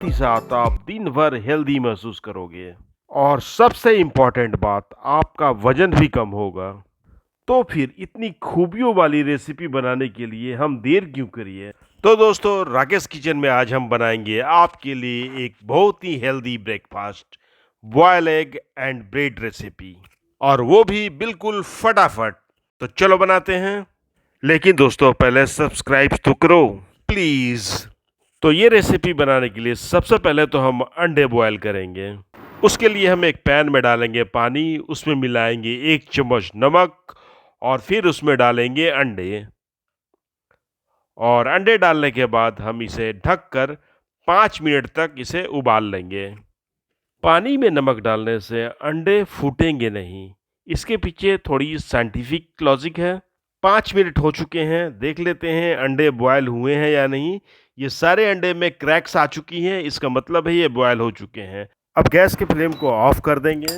ही साथ आप दिन भर हेल्दी महसूस करोगे और सबसे इम्पोर्टेंट बात, आपका वजन भी कम होगा। तो फिर इतनी खूबियों वाली रेसिपी बनाने के लिए हम देर क्यों करिए। तो दोस्तों, राकेश किचन में आज हम बनाएंगे आपके लिए एक बहुत ही healthy breakfast, boil egg and bread recipe, और वो भी बिल्कुल फटाफट। तो चलो बनाते हैं। लेकिन दोस्तों, पहले सब्सक्राइब तो करो प्लीज। तो ये रेसिपी बनाने के लिए सबसे पहले तो हम अंडे बॉयल करेंगे। उसके लिए हम एक पैन में डालेंगे पानी, उसमें मिलाएंगे 1 चम्मच नमक और फिर उसमें डालेंगे अंडे। और अंडे डालने के बाद हम इसे ढककर 5 मिनट तक इसे उबाल लेंगे। पानी में नमक डालने से अंडे फूटेंगे नहीं, इसके पीछे थोड़ी साइंटिफिक लॉजिक है। 5 मिनट हो चुके हैं, देख लेते हैं अंडे बॉयल हुए हैं या नहीं। ये सारे अंडे में क्रैक्स आ चुकी हैं, इसका मतलब है ये बॉयल हो चुके हैं। अब गैस के फ्लेम को ऑफ कर देंगे।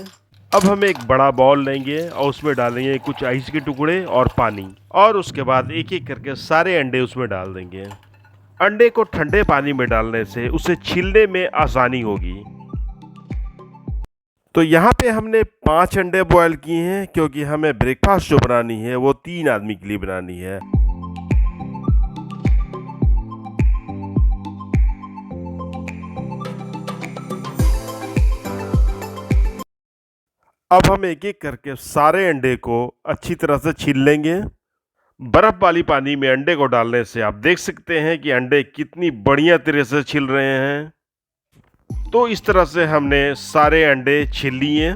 अब हम एक बड़ा बाउल लेंगे और उसमें डालेंगे कुछ आइस के टुकड़े और पानी, और उसके बाद एक एक करके सारे अंडे उसमें डाल देंगे। अंडे को ठंडे पानी में डालने से उसे छीलने में आसानी होगी। तो यहाँ पे हमने 5 अंडे बॉयल किए हैं, क्योंकि हमें ब्रेकफास्ट जो बनानी है वो 3 आदमी के लिए बनानी है। अब हम एक एक करके सारे अंडे को अच्छी तरह से छील लेंगे। बर्फ वाली पानी में अंडे को डालने से आप देख सकते हैं कि अंडे कितनी बढ़िया तरह से छिल रहे हैं। तो इस तरह से हमने सारे अंडे छील लिए।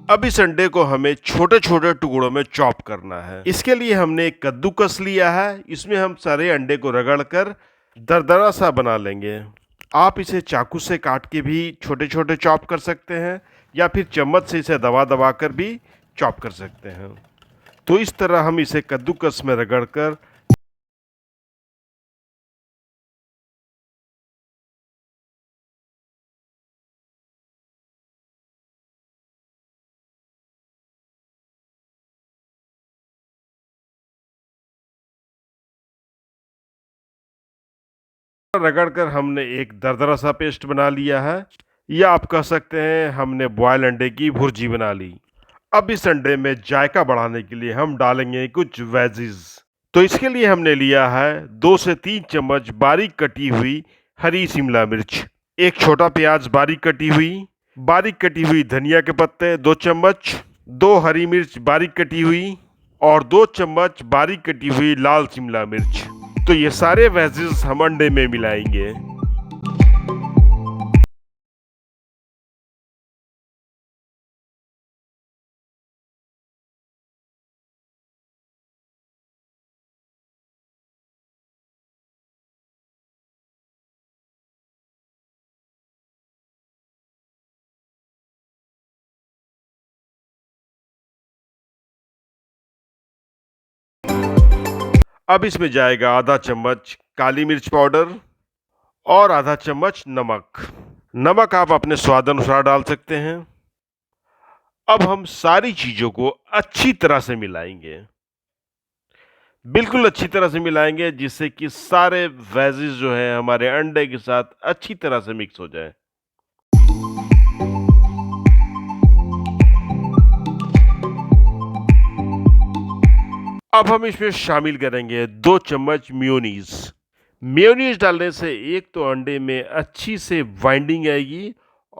अब इस अंडे को हमें छोटे छोटे टुकड़ों में चॉप करना है। इसके लिए हमने एक कद्दूकस लिया है, इसमें हम सारे अंडे को रगड़कर दरदरा सा बना लेंगे। आप इसे चाकू से काट के भी छोटे छोटे चॉप कर सकते हैं, या फिर चम्मच से इसे दबा दबा कर भी चॉप कर सकते हैं। तो इस तरह हम इसे कद्दूकस में रगड़कर रगड़कर हमने एक दरदरा सा पेस्ट बना लिया है, या आप कह सकते हैं हमने बॉयल अंडे की भुर्जी बना ली। अब इस अंडे में जायका बढ़ाने के लिए हम डालेंगे कुछ वेजीज। तो इसके लिए हमने लिया है 2 से 3 चम्मच बारीक कटी हुई हरी शिमला मिर्च, एक छोटा प्याज बारीक कटी हुई धनिया के पत्ते 2 चम्मच, 2 हरी मिर्च बारीक कटी हुई, और 2 चम्मच बारीक कटी हुई लाल शिमला मिर्च। तो ये सारे वेजेस हम अंडे में मिलाएंगे। अब इसमें जाएगा आधा चम्मच काली मिर्च पाउडर और आधा चम्मच नमक। नमक आप अपने स्वाद अनुसार डाल सकते हैं। अब हम सारी चीजों को अच्छी तरह से मिलाएंगे, बिल्कुल अच्छी तरह से मिलाएंगे, जिससे कि सारे वेजेस जो है हमारे अंडे के साथ अच्छी तरह से मिक्स हो जाए। अब हम इसमें शामिल करेंगे 2 चम्मच मेयोनीज। मेयोनीज डालने से एक तो अंडे में अच्छी से बाइंडिंग आएगी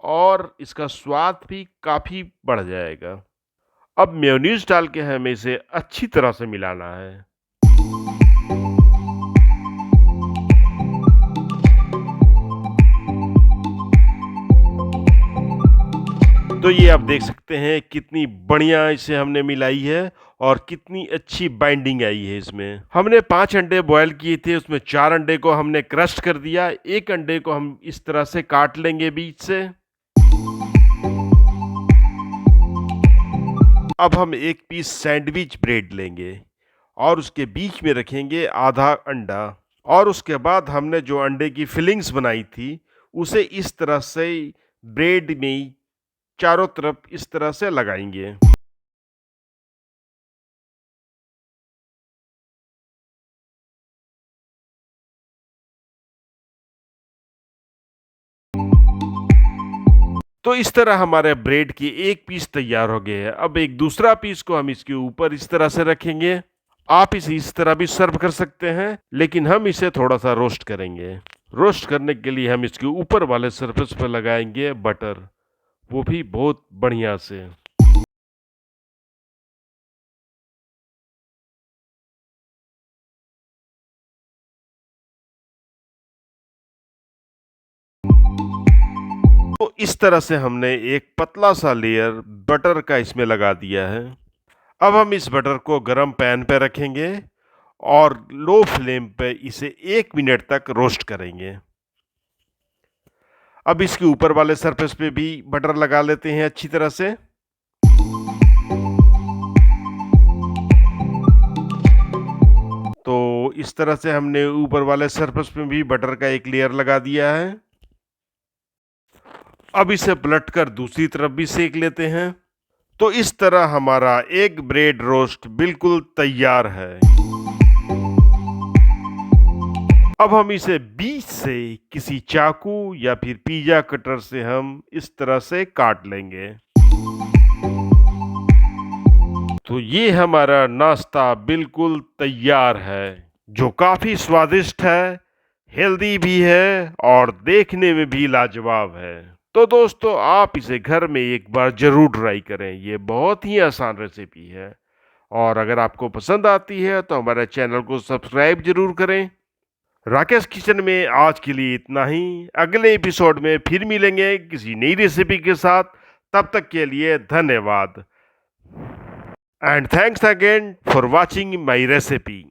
और इसका स्वाद भी काफी बढ़ जाएगा। अब मेयोनीज डाल के हमें इसे अच्छी तरह से मिलाना है। तो ये आप देख सकते हैं कितनी बढ़िया इसे हमने मिलाई है और कितनी अच्छी बाइंडिंग आई है इसमें। हमने 5 अंडे बॉयल किए थे, उसमें 4 अंडे को हमने क्रश कर दिया, एक अंडे को हम इस तरह से काट लेंगे बीच से। अब हम एक पीस सैंडविच ब्रेड लेंगे और उसके बीच में रखेंगे आधा अंडा, और उसके बाद हमने जो अंडे की फिलिंग्स बनाई थी उसे इस तरह से ब्रेड में चारों तरफ इस तरह से लगाएंगे। तो इस तरह हमारे ब्रेड की एक पीस तैयार हो गया है। अब एक दूसरा पीस को हम इसके ऊपर इस तरह से रखेंगे। आप इसे इस तरह भी सर्व कर सकते हैं, लेकिन हम इसे थोड़ा सा रोस्ट करेंगे। रोस्ट करने के लिए हम इसके ऊपर वाले सरफेस पर लगाएंगे बटर, वो भी बहुत बढ़िया से। तो इस तरह से हमने एक पतला सा लेयर बटर का इसमें लगा दिया है। अब हम इस बटर को गरम पैन पे रखेंगे और लो फ्लेम पे इसे 1 मिनट तक रोस्ट करेंगे। अब इसके ऊपर वाले सरफेस पे भी बटर लगा लेते हैं अच्छी तरह से। तो इस तरह से हमने ऊपर वाले सरफेस पे भी बटर का एक लेयर लगा दिया है। अब इसे पलटकर दूसरी तरफ भी सेक लेते हैं। तो इस तरह हमारा एग ब्रेड रोस्ट बिल्कुल तैयार है। अब हम इसे बीच से किसी चाकू या फिर पिज्जा कटर से हम इस तरह से काट लेंगे। तो ये हमारा नाश्ता बिल्कुल तैयार है, जो काफी स्वादिष्ट है, हेल्दी भी है और देखने में भी लाजवाब है। तो दोस्तों, आप इसे घर में एक बार जरूर ट्राई करें। ये बहुत ही आसान रेसिपी है और अगर आपको पसंद आती है तो हमारे चैनल को सब्सक्राइब जरूर करें। राकेश किचन में आज के लिए इतना ही। अगले एपिसोड में फिर मिलेंगे किसी नई रेसिपी के साथ। तब तक के लिए धन्यवाद। And thanks again for watching my recipe.